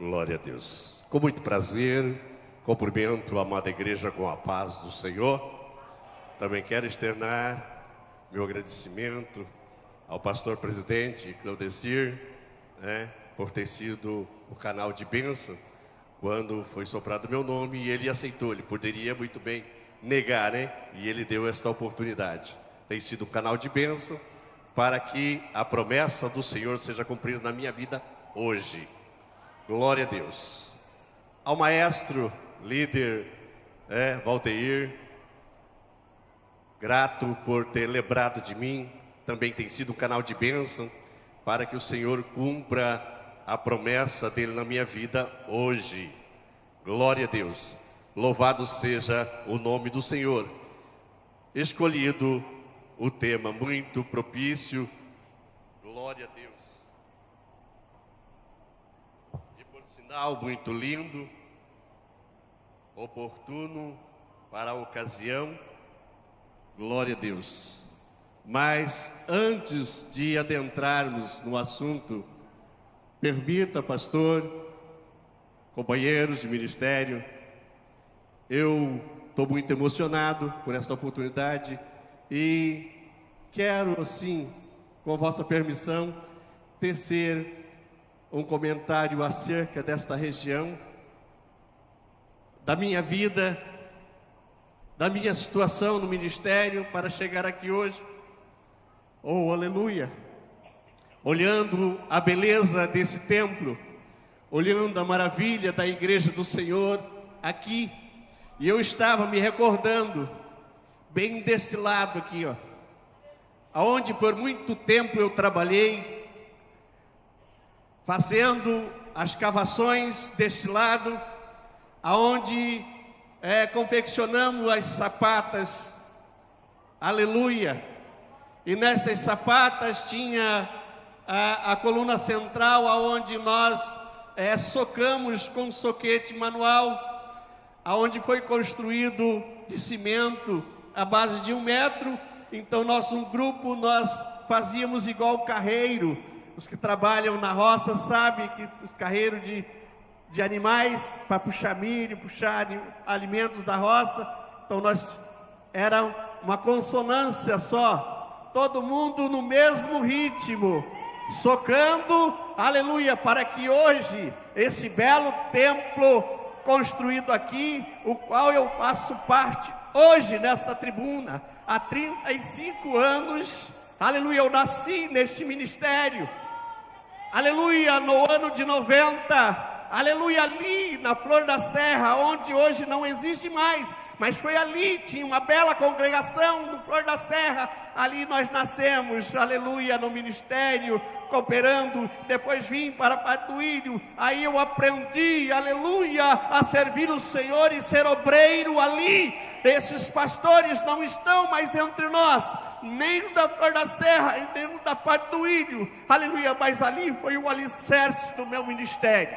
Glória a Deus. Com muito prazer, cumprimento a amada igreja com a paz do Senhor. Também quero externar meu agradecimento ao pastor presidente Claudecir, por ter sido o canal de bênção quando foi soprado meu nome e ele aceitou. Ele poderia muito bem negar, E ele deu esta oportunidade. Tem sido um canal de bênção para que a promessa do Senhor seja cumprida na minha vida hoje. Glória a Deus. Ao maestro, líder, Valdeir, grato por ter lembrado de mim. Também tem sido um canal de bênção para que o Senhor cumpra a promessa dele na minha vida hoje. Glória a Deus. Louvado seja o nome do Senhor. Escolhido o tema muito propício. Glória a Deus. E por sinal muito lindo, oportuno para a ocasião. Glória a Deus. Mas antes de adentrarmos no assunto, permita, pastor, companheiros de ministério, eu estou muito emocionado por esta oportunidade e quero, assim, com a vossa permissão, tecer um comentário acerca desta região, da minha vida, da minha situação no ministério para chegar aqui hoje. Oh, aleluia! Olhando a beleza desse templo, olhando a maravilha da igreja do Senhor aqui, e eu estava me recordando, bem desse lado aqui, aonde por muito tempo eu trabalhei, fazendo as cavações deste lado, aonde confeccionamos as sapatas, aleluia, e nessas sapatas tinha a coluna central, aonde nós socamos com soquete manual, aonde foi construído de cimento a base de 1 metro. Então um grupo, nós fazíamos igual carreiro. Os que trabalham na roça sabem que os carreiros de animais para puxar milho, puxar alimentos da roça. Então era uma consonância só, todo mundo no mesmo ritmo, socando, aleluia, para que hoje esse belo templo construído aqui, o qual eu faço parte hoje nesta tribuna, há 35 anos, aleluia, eu nasci neste ministério, aleluia, no ano de 90, aleluia, ali na Flor da Serra, onde hoje não existe mais, mas foi ali, tinha uma bela congregação do Flor da Serra, ali nós nascemos, aleluia, no ministério, cooperando. Depois vim para Patuílio, aí eu aprendi, aleluia, a servir o Senhor e ser obreiro ali. Esses pastores não estão mais entre nós, nem o da Flor da Serra, nem o da Patuílio, aleluia, mas ali foi o alicerce do meu ministério.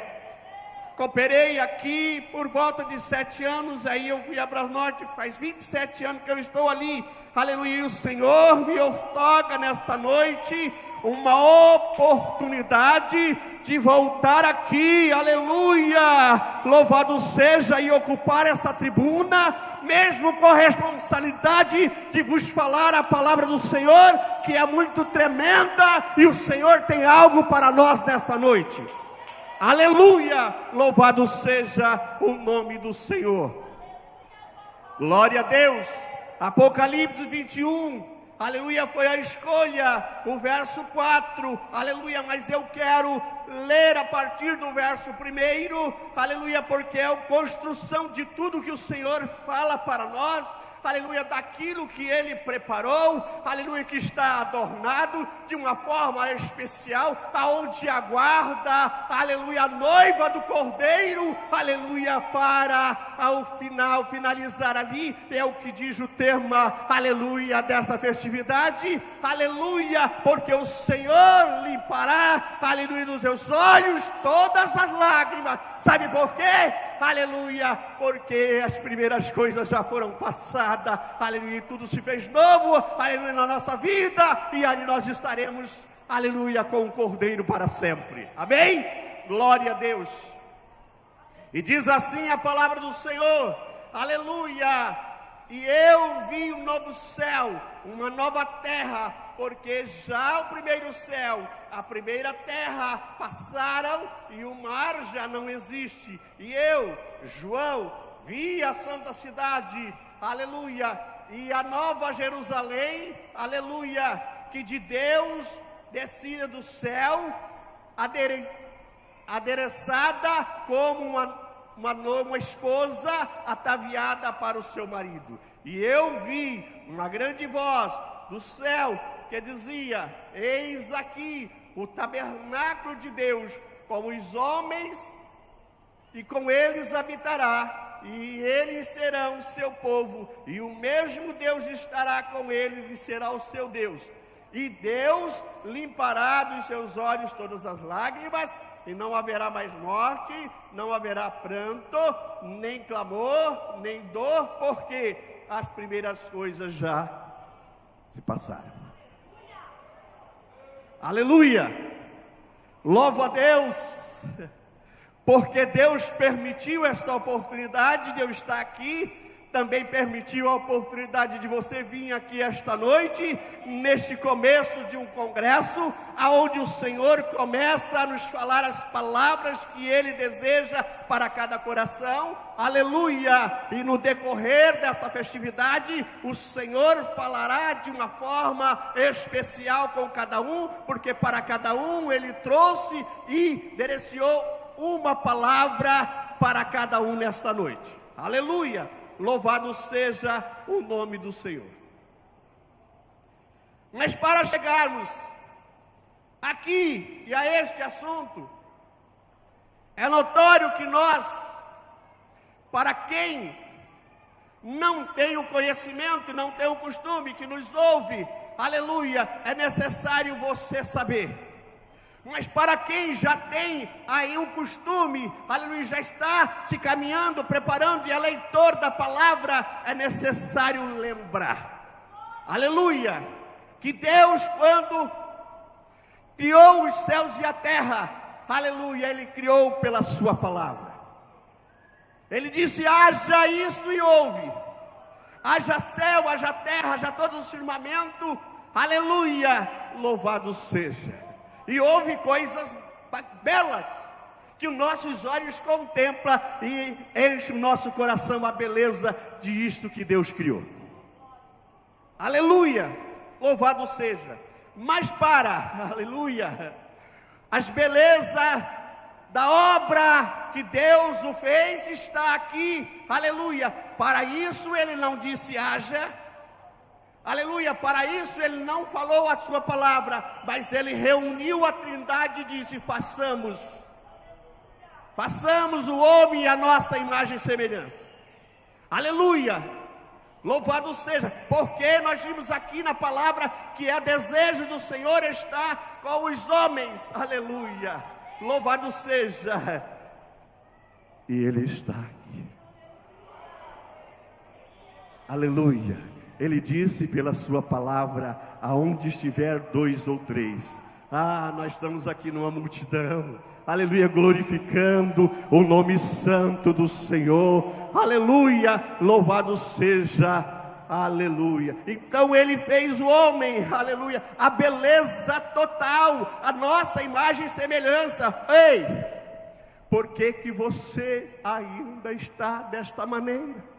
Cooperei aqui por volta de 7 anos, aí eu fui a Brasnorte, faz 27 anos que eu estou ali, aleluia, e o Senhor me outorga nesta noite uma oportunidade de voltar aqui, aleluia, louvado seja, e ocupar essa tribuna, mesmo com a responsabilidade de vos falar a palavra do Senhor, que é muito tremenda, e o Senhor tem algo para nós nesta noite. Aleluia, louvado seja o nome do Senhor. Glória a Deus. Apocalipse 21, aleluia, foi a escolha, o verso 4, aleluia, mas eu quero ler a partir do verso 1, aleluia, porque é a construção de tudo que o Senhor fala para nós, aleluia, daquilo que Ele preparou, aleluia, que está adornado de uma forma especial, aonde aguarda, aleluia, a noiva do Cordeiro, aleluia, para ao final, finalizar ali, é o que diz o tema, aleluia, desta festividade, aleluia, porque o Senhor limpará, aleluia, dos seus olhos todas as lágrimas. Sabe por quê? Aleluia, porque as primeiras coisas já foram passadas, aleluia, tudo se fez novo, aleluia, na nossa vida, e ali nós estaremos, aleluia, com o Cordeiro para sempre, amém? Glória a Deus. E diz assim a palavra do Senhor, aleluia, e eu vi um novo céu, uma nova terra, porque já o primeiro céu, a primeira terra passaram e o mar já não existe. E eu, João, vi a santa cidade, aleluia, e a nova Jerusalém, aleluia, que de Deus descia do céu, adereçada como uma esposa ataviada para o seu marido. E eu vi uma grande voz do céu que dizia: eis aqui o tabernáculo de Deus com os homens, e com eles habitará, e eles serão seu povo, e o mesmo Deus estará com eles e será o seu Deus. E Deus limpará dos seus olhos todas as lágrimas, e não haverá mais morte, não haverá pranto, nem clamor, nem dor, porque as primeiras coisas já se passaram. Aleluia! Louvo a Deus, porque Deus permitiu esta oportunidade de eu estar aqui. Também permitiu a oportunidade de você vir aqui esta noite, neste começo de um congresso, aonde o Senhor começa a nos falar as palavras que Ele deseja para cada coração, aleluia, e no decorrer desta festividade, o Senhor falará de uma forma especial com cada um, porque para cada um Ele trouxe e direcionou uma palavra para cada um nesta noite, aleluia. Louvado seja o nome do Senhor. Mas para chegarmos aqui e a este assunto, é notório que nós, para quem não tem o conhecimento e não tem o costume, que nos ouve, aleluia, é necessário você saber. Mas para quem já tem aí um costume, aleluia, já está se caminhando, preparando e é leitor da palavra, é necessário lembrar, aleluia, que Deus, quando criou os céus e a terra, aleluia, Ele criou pela sua palavra. Ele disse: haja isto e houve, haja céu, haja terra, haja todo o firmamento, aleluia, louvado seja. E houve coisas belas que os nossos olhos contemplam e enche o nosso coração a beleza de isto que Deus criou. Aleluia, louvado seja. Mas aleluia, as belezas da obra que Deus o fez está aqui, aleluia. Para isso Ele não disse haja, aleluia, para isso Ele não falou a sua palavra, mas Ele reuniu a trindade e disse: façamos o homem à nossa imagem e semelhança, aleluia, louvado seja, porque nós vimos aqui na palavra que é desejo do Senhor estar com os homens, aleluia, louvado seja, e Ele está aqui, aleluia. Ele disse pela sua palavra: aonde estiver dois ou três. Nós estamos aqui numa multidão, aleluia, glorificando o nome santo do Senhor, aleluia, louvado seja, aleluia. Então Ele fez o homem, aleluia, a beleza total, a nossa imagem e semelhança. Ei, por que você ainda está desta maneira?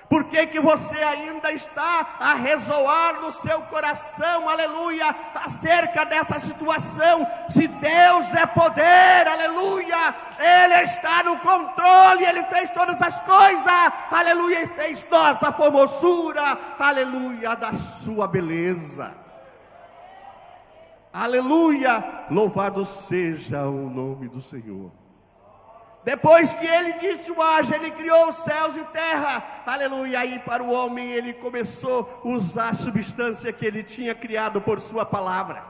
Por que você ainda está a ressoar no seu coração, aleluia, acerca dessa situação? Se Deus é poder, aleluia, Ele está no controle, Ele fez todas as coisas, aleluia, e fez nossa formosura, aleluia, da sua beleza, aleluia, louvado seja o nome do Senhor. Depois que Ele disse o haja, Ele criou os céus e terra, aleluia, aí para o homem Ele começou a usar a substância que Ele tinha criado por sua palavra.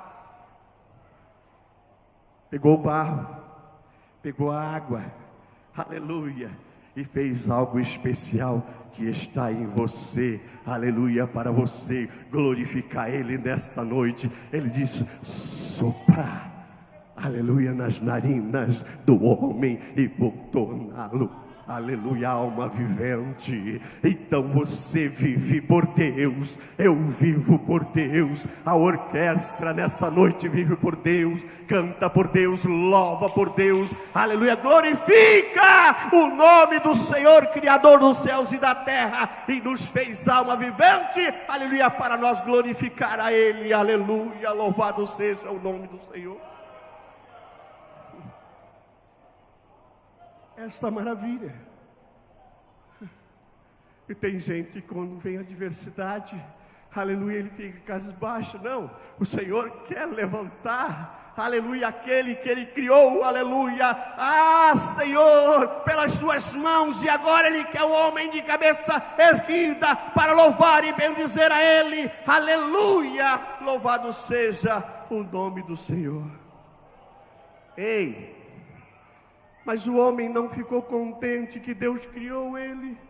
Pegou o barro, pegou a água, aleluia, e fez algo especial que está em você, aleluia, para você glorificar Ele nesta noite. Ele disse: soprar, aleluia, nas narinas do homem e vou torná-lo, aleluia, alma vivente. Então você vive por Deus, eu vivo por Deus, a orquestra nesta noite vive por Deus, canta por Deus, louva por Deus, aleluia, glorifica o nome do Senhor, Criador dos céus e da terra, e nos fez alma vivente, aleluia, para nós glorificar a Ele, aleluia, louvado seja o nome do Senhor. Esta maravilha. E tem gente que quando vem a adversidade, aleluia, ele fica cabisbaixo. Não, o Senhor quer levantar, aleluia, aquele que Ele criou, aleluia. Ah, Senhor, pelas suas mãos, e agora Ele quer o homem de cabeça erguida para louvar e bendizer a Ele, aleluia, louvado seja o nome do Senhor. Ei, mas o homem não ficou contente que Deus criou ele,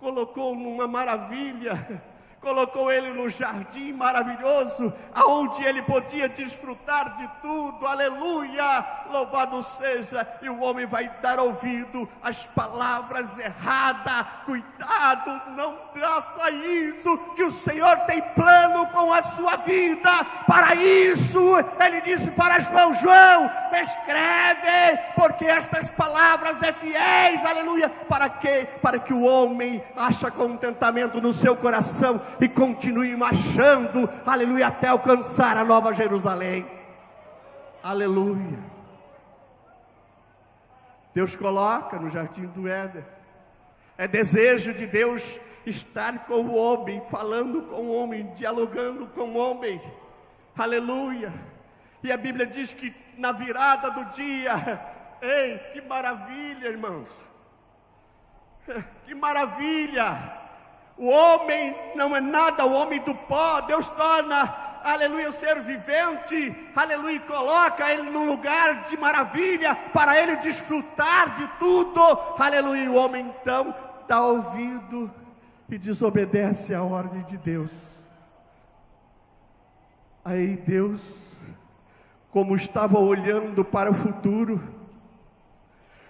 colocou numa maravilha, colocou ele no jardim maravilhoso, aonde ele podia desfrutar de tudo, aleluia, louvado seja, e o homem vai dar ouvido às palavras erradas. Cuidado, não faça isso, que o Senhor tem plano com a sua vida. Para isso, Ele disse para João: João, escreve, porque estas palavras é fiéis, aleluia, para que o homem ache contentamento no seu coração e continue marchando, aleluia, até alcançar a Nova Jerusalém, aleluia. Deus coloca no jardim do Éden, é desejo de Deus estar com o homem, falando com o homem, dialogando com o homem, aleluia. E a Bíblia diz que na virada do dia, ei, que maravilha, irmãos, que maravilha. O homem não é nada, o homem do pó, Deus torna, aleluia, o ser vivente, aleluia, e coloca ele num lugar de maravilha, para ele desfrutar de tudo, aleluia. E o homem então dá ouvido e desobedece à ordem de Deus. Aí Deus, como estava olhando para o futuro,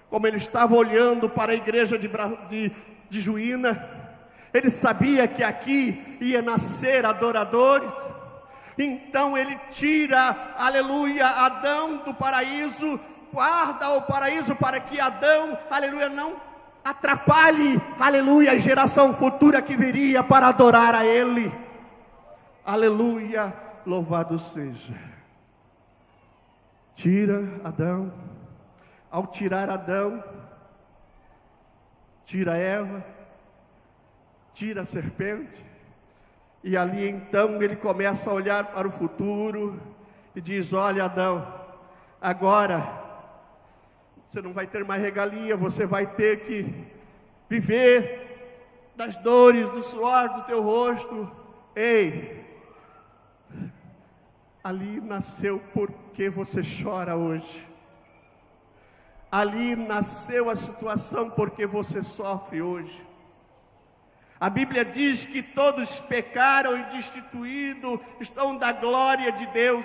como Ele estava olhando para a igreja de Juína, Ele sabia que aqui ia nascer adoradores. Então Ele tira, aleluia, Adão do paraíso, guarda o paraíso para que Adão, aleluia, não atrapalhe, aleluia, a geração futura que viria para adorar a Ele, aleluia, louvado seja. Tira Adão. Ao tirar Adão, tira Eva, tira a serpente, e ali então ele começa a olhar para o futuro e diz: olha, Adão, agora você não vai ter mais regalia, você vai ter que viver das dores, do suor do teu rosto. Ei, ali nasceu porque você chora hoje. Ali nasceu a situação porque você sofre hoje. A Bíblia diz que todos pecaram e destituídos estão da glória de Deus.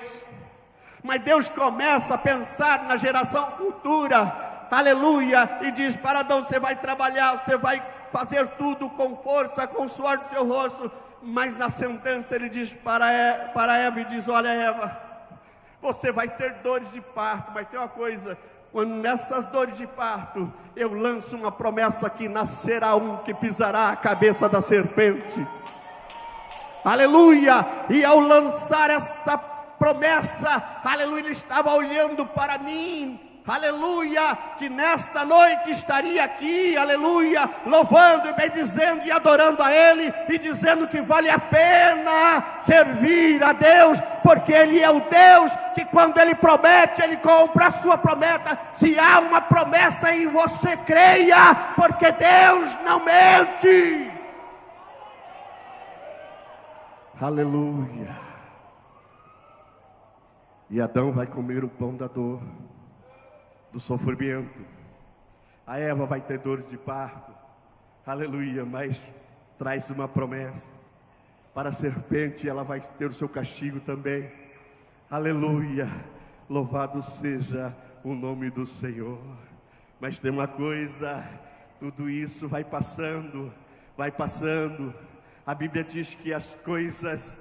Mas Deus começa a pensar na geração futura, aleluia, e diz para Adão: você vai trabalhar, você vai fazer tudo com força, com o suor do seu rosto. Mas na sentença Ele diz para Eva, e diz: olha, Eva, você vai ter dores de parto, mas tem uma coisa: quando nessas dores de parto, eu lanço uma promessa que nascerá um que pisará a cabeça da serpente. Aleluia! E ao lançar esta promessa, aleluia, Ele estava olhando para mim, aleluia, que nesta noite estaria aqui, aleluia, louvando e bendizendo e adorando a Ele, e dizendo que vale a pena servir a Deus, porque Ele é o Deus que quando Ele promete, Ele cumpre a sua promessa. Se há uma promessa em você, creia, porque Deus não mente. Aleluia. E Adão vai comer o pão da dor, do sofrimento. A Eva vai ter dores de parto, aleluia, mas traz uma promessa. Para a serpente ela vai ter o seu castigo também, aleluia, louvado seja o nome do Senhor. Mas tem uma coisa, tudo isso vai passando. A Bíblia diz que as coisas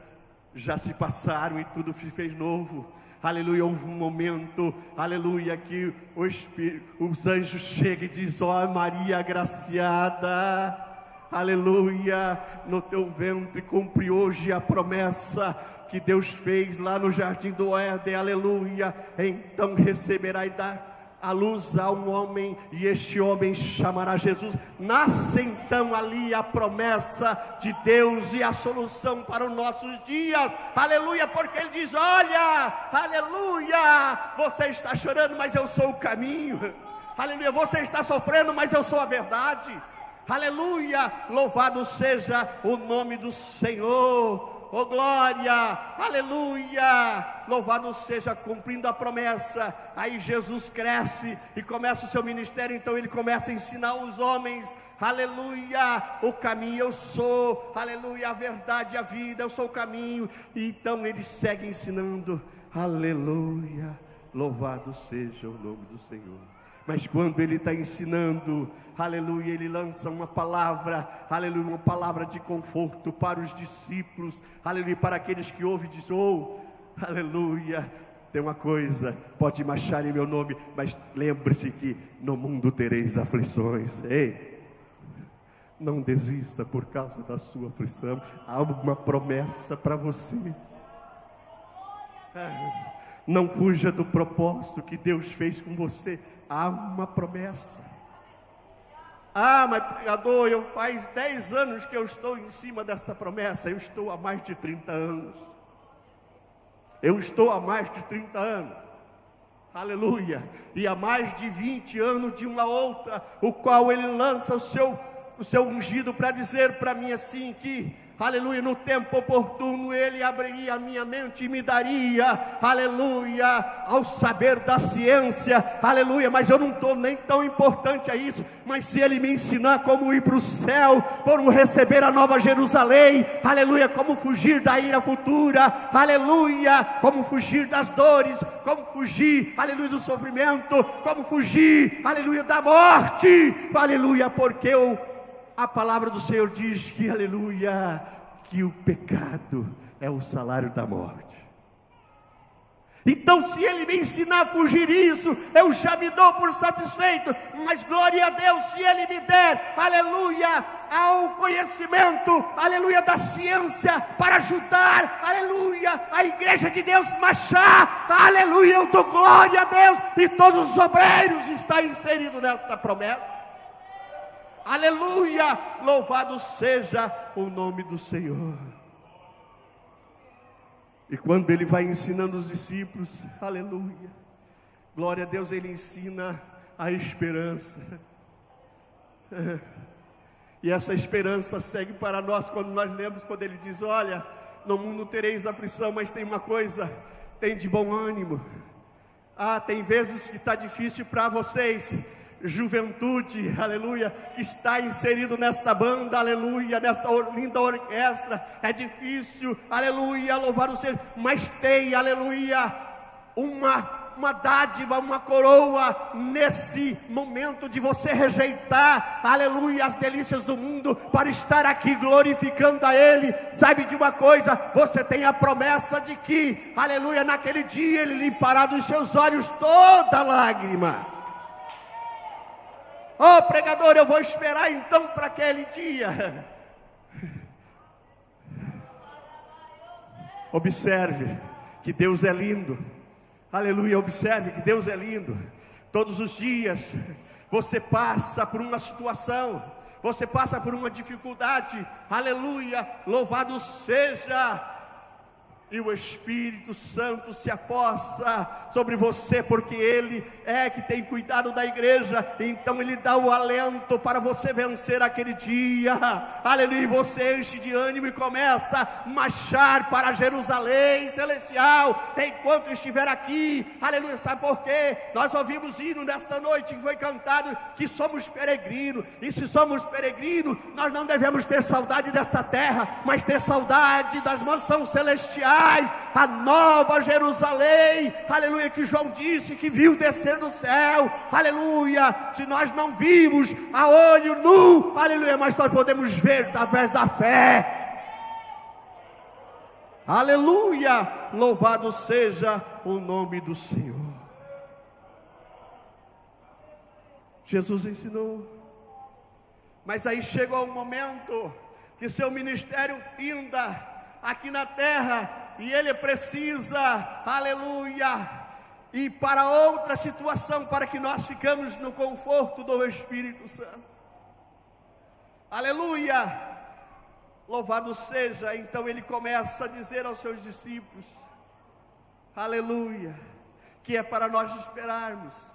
já se passaram e tudo se fez novo. Aleluia, houve um momento, aleluia, que os anjos chegam e dizem: ó Maria agraciada, aleluia, no teu ventre cumpre hoje a promessa que Deus fez lá no jardim do Éden, aleluia. Então receberá e dar a luz a um homem, e este homem chamará Jesus. Nasce então ali a promessa de Deus e a solução para os nossos dias, aleluia, porque Ele diz: olha, aleluia, você está chorando, mas eu sou o caminho, aleluia, você está sofrendo, mas eu sou a verdade, aleluia, louvado seja o nome do Senhor. Oh glória, aleluia, louvado seja, cumprindo a promessa. Aí Jesus cresce e começa o seu ministério. Então ele começa a ensinar os homens, aleluia, o caminho eu sou, aleluia, a verdade, a vida, eu sou o caminho. E então ele segue ensinando, aleluia, louvado seja o nome do Senhor. Mas quando ele está ensinando, aleluia, ele lança uma palavra, aleluia, uma palavra de conforto para os discípulos, aleluia, para aqueles que ouvem e dizem: oh, aleluia, tem uma coisa, pode marchar em meu nome, mas lembre-se que no mundo tereis aflições. Ei, não desista por causa da sua aflição, há uma promessa para você. Não fuja do propósito que Deus fez com você. Há uma promessa. Mas pregador, faz 10 anos que eu estou em cima dessa promessa. Eu estou há mais de 30 anos. Aleluia. E há mais de 20 anos de uma outra, o qual ele lança o seu ungido para dizer para mim assim que, aleluia, no tempo oportuno ele abriria a minha mente e me daria, aleluia, ao saber da ciência, aleluia. Mas eu não estou nem tão importante a isso. Mas se ele me ensinar como ir para o céu, como receber a nova Jerusalém, aleluia, como fugir da ira futura, aleluia, como fugir das dores, como fugir, aleluia, do sofrimento, como fugir, aleluia, da morte, aleluia, porque a palavra do Senhor diz que, aleluia, que o pecado é o salário da morte. Então se ele me ensinar a fugir isso, eu já me dou por satisfeito. Mas glória a Deus, se ele me der, aleluia, ao conhecimento, aleluia, da ciência, para ajudar, aleluia, a igreja de Deus marchar, aleluia, eu dou glória a Deus. E todos os obreiros estão inseridos nesta promessa. Aleluia, louvado seja o nome do Senhor. E quando ele vai ensinando os discípulos, aleluia, glória a Deus, ele ensina a esperança. E essa esperança segue para nós quando nós lemos, quando ele diz: olha, no mundo tereis aflição, mas tem uma coisa, tem de bom ânimo. Tem vezes que está difícil para vocês, juventude, aleluia, que está inserido nesta banda, aleluia, nesta linda orquestra, é difícil, aleluia, louvar o Senhor, mas tem, aleluia, uma dádiva, uma coroa, nesse momento de você rejeitar, aleluia, as delícias do mundo, para estar aqui glorificando a Ele. Sabe de uma coisa, você tem a promessa de que, aleluia, naquele dia Ele limpará dos seus olhos toda lágrima. Oh pregador, eu vou esperar então para aquele dia. Observe que Deus é lindo, aleluia, observe que Deus é lindo. Todos os dias você passa por uma situação, você passa por uma dificuldade, aleluia, louvado seja. E o Espírito Santo se apossa sobre você, porque Ele é que tem cuidado da igreja. Então Ele dá o alento para você vencer aquele dia, aleluia, você enche de ânimo e começa a marchar para Jerusalém celestial, enquanto estiver aqui, aleluia. Sabe por quê? Nós ouvimos hino nesta noite que foi cantado, que somos peregrinos. E se somos peregrinos, nós não devemos ter saudade dessa terra, mas ter saudade das mansões celestiais. celestiais, a nova Jerusalém, aleluia, que João disse que viu descer do céu, aleluia. Se nós não vimos a olho nu, aleluia, mas nós podemos ver através da fé. Aleluia, louvado seja o nome do Senhor. Jesus ensinou, mas aí chegou um momento que seu ministério ainda aqui na terra, e ele precisa, aleluia, ir para outra situação, para que nós ficamos no conforto do Espírito Santo. Aleluia. Louvado seja. Então ele começa a dizer aos seus discípulos, aleluia, que é para nós esperarmos.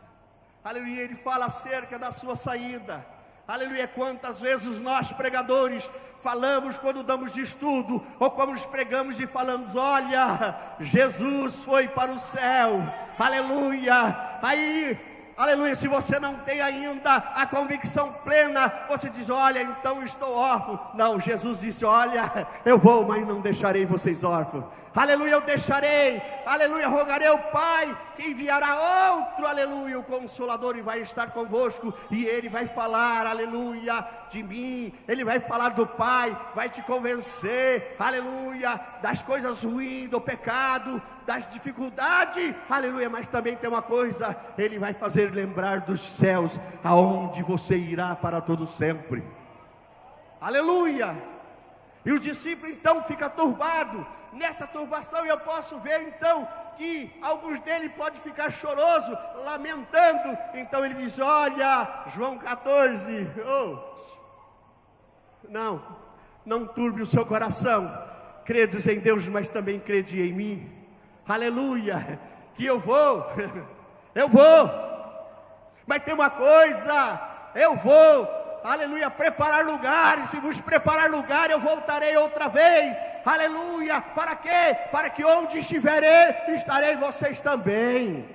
Aleluia, ele fala acerca da sua saída. Aleluia, quantas vezes nós pregadores falamos quando damos de estudo, ou quando pregamos e falamos, olha, Jesus foi para o céu. Aleluia. Aí, aleluia, se você não tem ainda a convicção plena, você diz, olha, então estou órfão. Não, Jesus disse, olha, eu vou, mas não deixarei vocês órfãos. Aleluia, eu deixarei, aleluia, rogarei ao Pai, que enviará outro, aleluia, o Consolador, e vai estar convosco, e Ele vai falar, aleluia, de mim, Ele vai falar do Pai, vai te convencer, aleluia, das coisas ruins, do pecado, das dificuldades, aleluia, mas também tem uma coisa, Ele vai fazer lembrar dos céus, aonde você irá para todo sempre, aleluia. E os discípulos então ficam turbados. Nessa turbação eu posso ver então que alguns deles podem ficar choroso, lamentando. Então ele diz, olha, João 14, não turbe o seu coração, credes em Deus, mas também crede em mim, aleluia, que eu vou, mas tem uma coisa, eu vou, aleluia, preparar lugar, e se vos preparar lugar, eu voltarei outra vez, aleluia, para quê? Para que onde estiverei, estarei vocês também,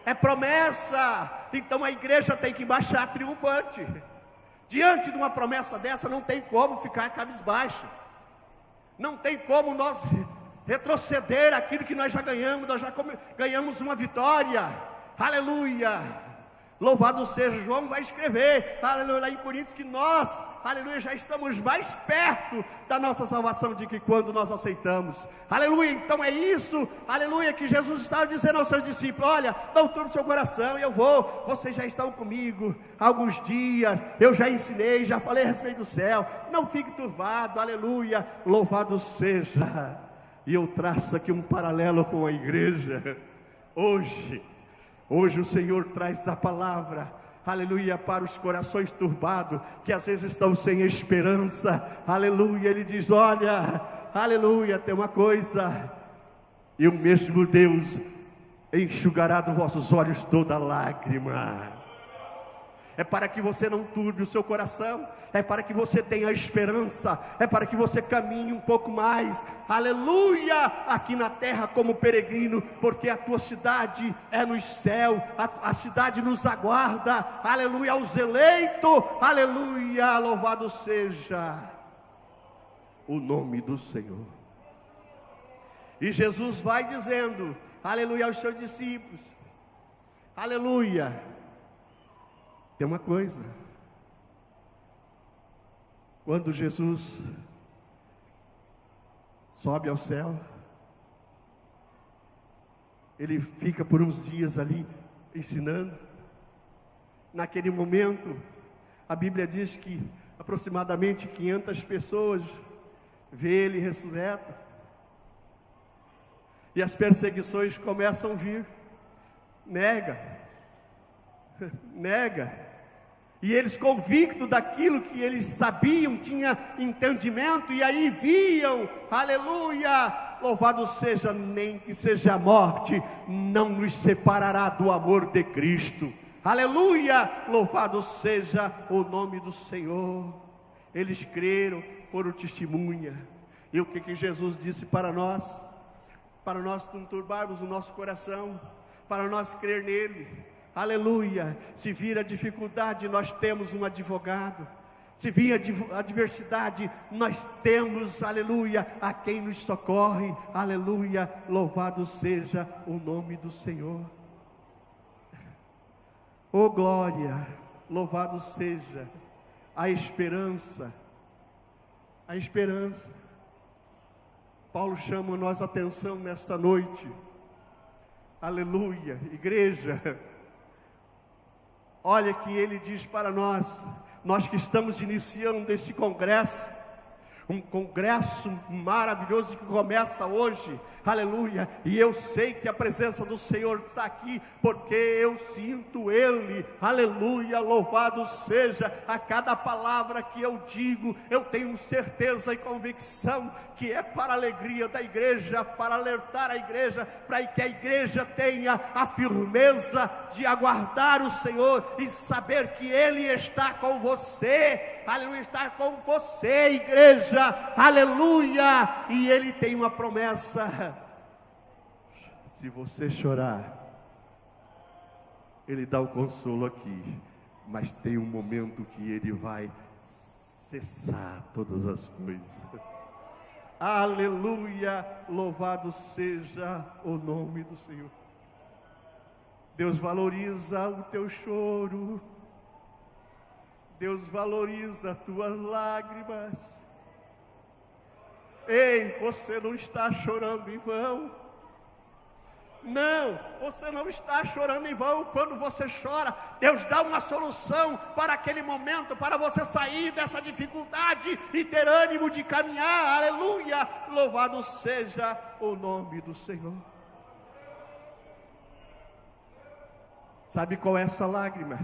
é promessa. Então a igreja tem que marchar triunfante, diante de uma promessa dessa, não tem como ficar cabisbaixo, não tem como nós retroceder aquilo que nós já ganhamos, ganhamos uma vitória, aleluia. Louvado seja, João vai escrever, aleluia, lá em Coríntios, que nós, aleluia, já estamos mais perto da nossa salvação do que quando nós aceitamos, aleluia. Então é isso, aleluia, que Jesus estava dizendo aos seus discípulos, olha, não turbe o seu coração, eu vou, vocês já estão comigo há alguns dias, eu já ensinei, já falei a respeito do céu, não fique turbado, aleluia, louvado seja. E eu traço aqui um paralelo com a igreja, Hoje o Senhor traz a palavra, aleluia, para os corações turbados, que às vezes estão sem esperança, aleluia. Ele diz, olha, aleluia, tem uma coisa, e o mesmo Deus enxugará dos vossos olhos toda lágrima. É para que você não turbe o seu coração, é para que você tenha esperança, é para que você caminhe um pouco mais, aleluia, aqui na terra como peregrino, porque a tua cidade é no céu, a cidade nos aguarda, aleluia, aos eleitos, aleluia, louvado seja o nome do Senhor. E Jesus vai dizendo, aleluia, aos seus discípulos, aleluia. Tem uma coisa, quando Jesus sobe ao céu, ele fica por uns dias ali ensinando. Naquele momento, a Bíblia diz que aproximadamente 500 pessoas vê ele ressurreto, e as perseguições começam a vir, nega, e eles convictos daquilo que eles sabiam, tinham entendimento, e aí viam, aleluia, louvado seja, nem que seja a morte, não nos separará do amor de Cristo, aleluia, louvado seja o nome do Senhor. Eles creram, foram testemunha, e o que Jesus disse para nós não turbarmos o nosso coração, para nós crer nele, aleluia. Se vir a dificuldade, nós temos um advogado, Se vir a adversidade, nós temos, aleluia, a quem nos socorre, aleluia, louvado seja o nome do Senhor. Oh glória, louvado seja a esperança, a esperança. Paulo chama nós a atenção nesta noite, aleluia, igreja. Olha que ele diz para nós que estamos iniciando este congresso, um congresso maravilhoso que começa hoje, aleluia, e eu sei que a presença do Senhor está aqui, porque eu sinto Ele, aleluia, louvado seja, a cada palavra que eu digo, eu tenho certeza e convicção, que é para a alegria da igreja, para alertar a igreja, para que a igreja tenha a firmeza de aguardar o Senhor, e saber que Ele está com você, aleluia, está com você, igreja, aleluia, e Ele tem uma promessa: se você chorar, Ele dá o consolo aqui, mas tem um momento que Ele vai cessar todas as coisas. Aleluia, louvado seja o nome do Senhor. Deus valoriza o teu choro, Deus valoriza as tuas lágrimas. Ei, você não está chorando em vão. Não, você não está chorando em vão. Quando você chora, Deus dá uma solução para aquele momento, para você sair dessa dificuldade e ter ânimo de caminhar, aleluia, louvado seja o nome do Senhor. Sabe qual é essa lágrima?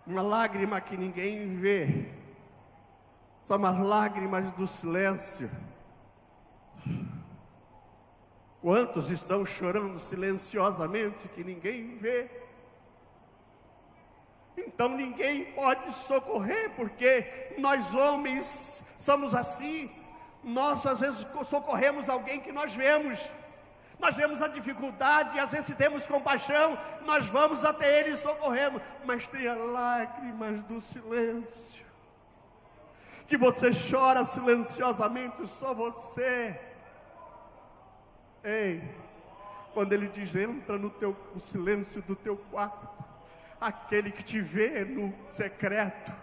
Uma lágrima que ninguém vê, são as lágrimas do silêncio. Quantos estão chorando silenciosamente que ninguém vê? Então ninguém pode socorrer, porque nós homens somos assim. Nós às vezes socorremos alguém que nós vemos a dificuldade, e às vezes temos compaixão, nós vamos até ele e socorremos, mas tem as lágrimas do silêncio, que você chora silenciosamente, só você. Ei, quando ele diz: entra no silêncio do teu quarto, aquele que te vê no secreto,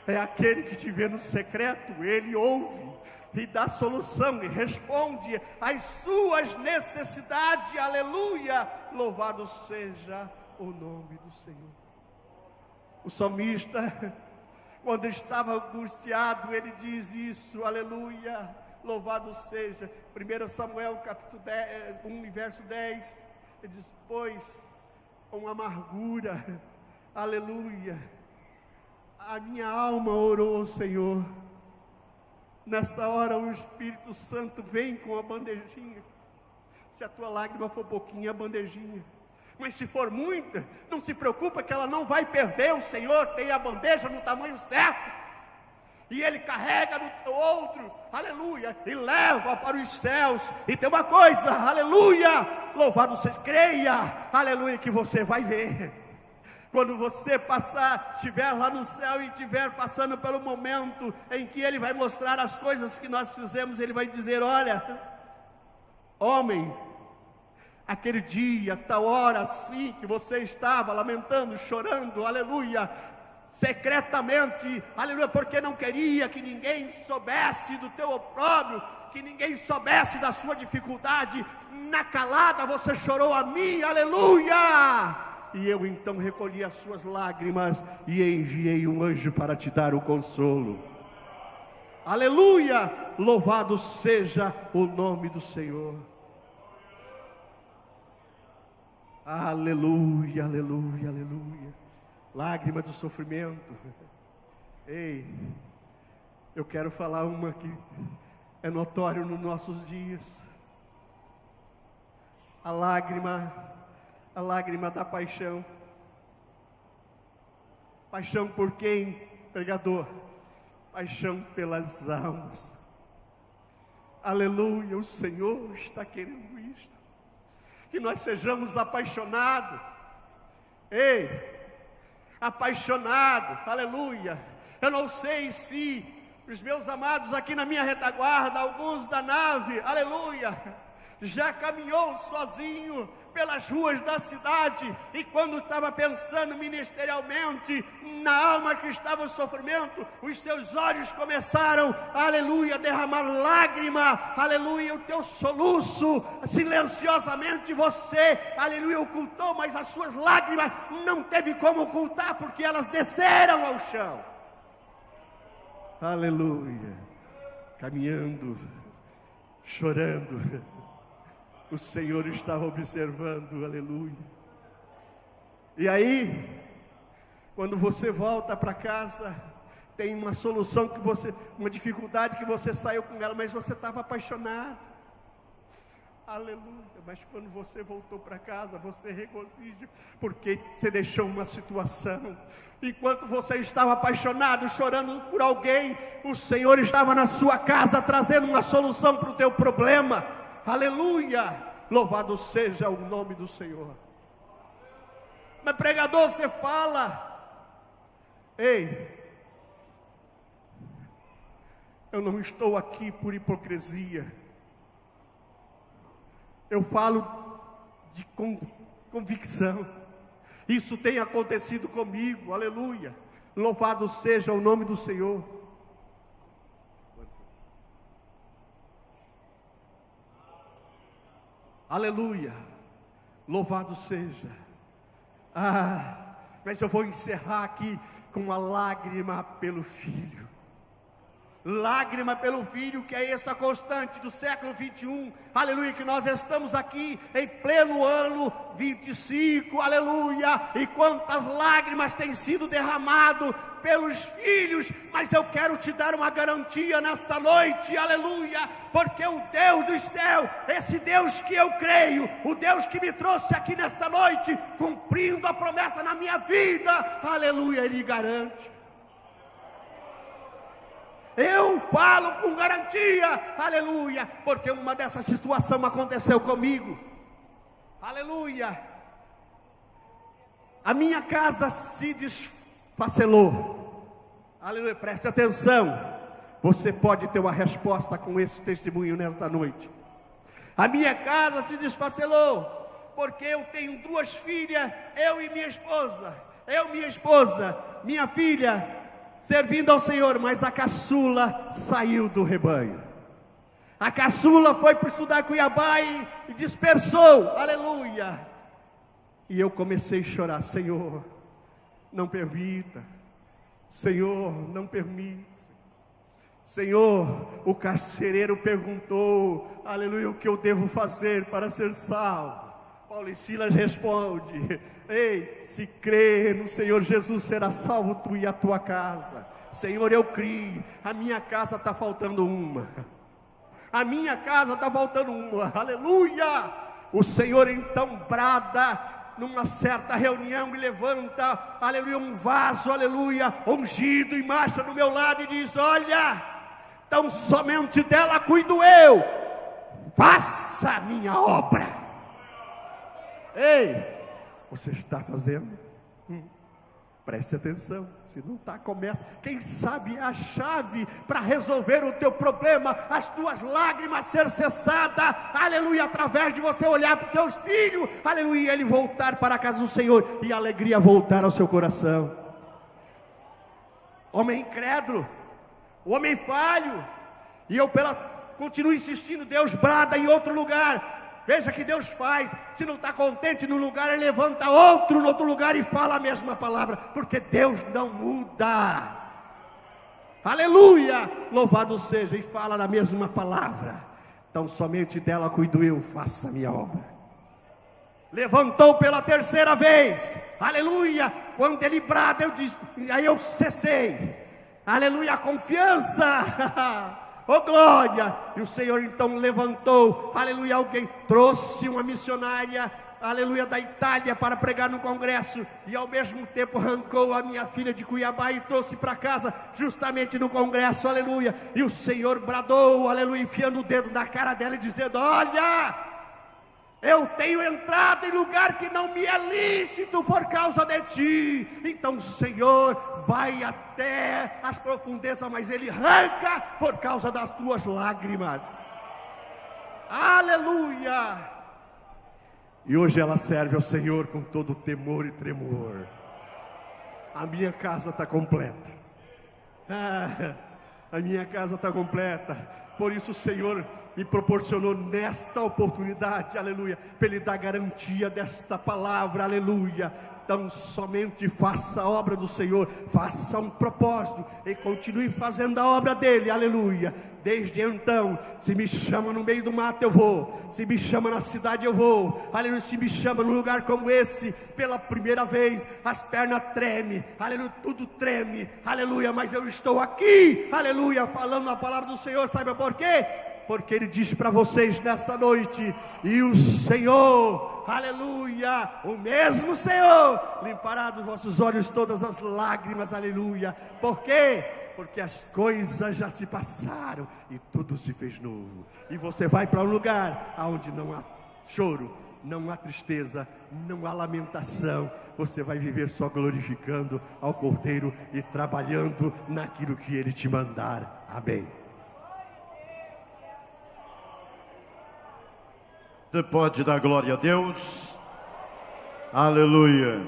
é aquele que te vê no secreto, ele ouve e dá solução e responde às suas necessidades, aleluia, louvado seja o nome do Senhor. O salmista, quando estava angustiado, ele diz isso, aleluia, louvado seja, 1 Samuel capítulo 1, verso 10, ele diz: pois com amargura, aleluia, a minha alma orou ao Senhor. Nesta hora o Espírito Santo vem com a bandejinha. Se a tua lágrima for pouquinha, a bandejinha. Mas se for muita, não se preocupa, que ela não vai perder. O Senhor tem a bandeja no tamanho certo, e Ele carrega no teu outro, aleluia, e leva para os céus. E tem uma coisa, aleluia, louvado seja, creia, aleluia, que você vai ver. Quando você estiver lá no céu e estiver passando pelo momento em que Ele vai mostrar as coisas que nós fizemos, Ele vai dizer: olha, homem, aquele dia, tal hora assim, que você estava lamentando, chorando, aleluia, secretamente, aleluia, porque não queria que ninguém soubesse do teu opróbrio, que ninguém soubesse da sua dificuldade, na calada você chorou a mim, aleluia, e eu então recolhi as suas lágrimas e enviei um anjo para te dar o consolo. Aleluia, louvado seja o nome do Senhor. Aleluia, aleluia, aleluia. Lágrima do sofrimento. Ei, eu quero falar uma que é notório nos nossos dias. A lágrima da paixão. Paixão por quem, pregador? Paixão pelas almas. Aleluia, o Senhor está querendo isto, que nós sejamos apaixonados. Ei, apaixonado, aleluia, Eu não sei se os meus amados aqui na minha retaguarda, alguns da nave, aleluia, já caminhou sozinho pelas ruas da cidade, e quando estava pensando ministerialmente na alma que estava em sofrimento, os seus olhos começaram, aleluia, a derramar lágrima, aleluia, o teu soluço, silenciosamente você, aleluia, ocultou, mas as suas lágrimas não teve como ocultar, porque elas desceram ao chão, aleluia, caminhando, chorando. O Senhor estava observando, aleluia. E aí, quando você volta para casa, tem uma solução que você, uma dificuldade que você saiu com ela, mas você estava apaixonado. Aleluia. Mas quando você voltou para casa, você regozija, porque você deixou uma situação. Enquanto você estava apaixonado, chorando por alguém, o Senhor estava na sua casa, trazendo uma solução para o teu problema. Aleluia, louvado seja o nome do Senhor. Mas pregador, você fala, ei, eu não estou aqui por hipocrisia, eu falo de convicção, isso tem acontecido comigo, aleluia, louvado seja o nome do Senhor. Aleluia, louvado seja. Mas eu vou encerrar aqui com uma lágrima pelo filho. Lágrima pelo filho, que é essa constante do século 21, aleluia, que nós estamos aqui em pleno ano 25, aleluia, e quantas lágrimas têm sido derramadas pelos filhos, mas eu quero te dar uma garantia nesta noite, aleluia, porque o Deus do céu, esse Deus que eu creio, o Deus que me trouxe aqui nesta noite, cumprindo a promessa na minha vida, aleluia, Ele garante. Eu falo com garantia, aleluia, porque uma dessas situações aconteceu comigo, aleluia. A minha casa se desfacelou, aleluia, preste atenção, você pode ter uma resposta com esse testemunho nesta noite. A minha casa se desfacelou, porque eu tenho duas filhas, eu e minha esposa, minha filha, servindo ao Senhor, mas a caçula saiu do rebanho. A caçula foi para estudar Cuiabá e dispersou, aleluia. E eu comecei a chorar, Senhor, não permita, Senhor, não permita. Senhor, o carcereiro perguntou, aleluia, o que eu devo fazer para ser salvo? Paulo e Silas responde, ei, se crê no Senhor Jesus, será salvo tu e a tua casa. Senhor, eu creio, a minha casa está faltando uma, aleluia. O Senhor então brada numa certa reunião e levanta, aleluia, um vaso, aleluia, ungido, e marcha do meu lado e diz, olha, tão somente dela cuido eu, faça a minha obra. Ei, você está fazendo? Preste atenção, se não está, começa. Quem sabe a chave para resolver o teu problema, as tuas lágrimas ser cessadas, aleluia, através de você olhar para os teus filhos, aleluia, ele voltar para a casa do Senhor e a alegria voltar ao seu coração. Homem incrédulo, homem falho, e eu continuo insistindo, Deus brada em outro lugar. Veja que Deus faz, se não está contente no lugar, Ele levanta outro no outro lugar e fala a mesma palavra, porque Deus não muda, aleluia, louvado seja, e fala na mesma palavra, então somente dela cuido eu, faça a minha obra. Levantou pela terceira vez, aleluia, quando Ele brada, eu disse, aí eu cessei, aleluia, a confiança, oh glória, e o Senhor então levantou, aleluia, alguém trouxe uma missionária, aleluia, da Itália para pregar no congresso, e ao mesmo tempo arrancou a minha filha de Cuiabá e trouxe para casa, justamente no congresso, aleluia, e o Senhor bradou, aleluia, enfiando o dedo na cara dela e dizendo, olha, Eu tenho entrado em lugar que não me é lícito por causa de ti. Então o Senhor vai até as profundezas, mas Ele arranca por causa das tuas lágrimas. Aleluia! E hoje ela serve ao Senhor com todo temor e tremor. A minha casa está completa. A minha casa está completa. Por isso o Senhor me proporcionou nesta oportunidade, aleluia, para Ele dar garantia desta palavra, aleluia. Então somente faça a obra do Senhor, faça um propósito e continue fazendo a obra dele, aleluia. Desde então, se me chama no meio do mato eu vou, se me chama na cidade eu vou, aleluia. Se me chama num lugar como esse, pela primeira vez, as pernas tremem, aleluia, tudo treme, aleluia. Mas eu estou aqui, aleluia, falando a palavra do Senhor, sabe por quê? Porque Ele disse para vocês nesta noite: e o Senhor, aleluia, o mesmo Senhor, limpará dos vossos olhos todas as lágrimas, aleluia. Por quê? Porque as coisas já se passaram e tudo se fez novo. E você vai para um lugar onde não há choro, não há tristeza, não há lamentação. Você vai viver só glorificando ao Cordeiro e trabalhando naquilo que Ele te mandar. Amém. Você pode dar glória a Deus? Aleluia.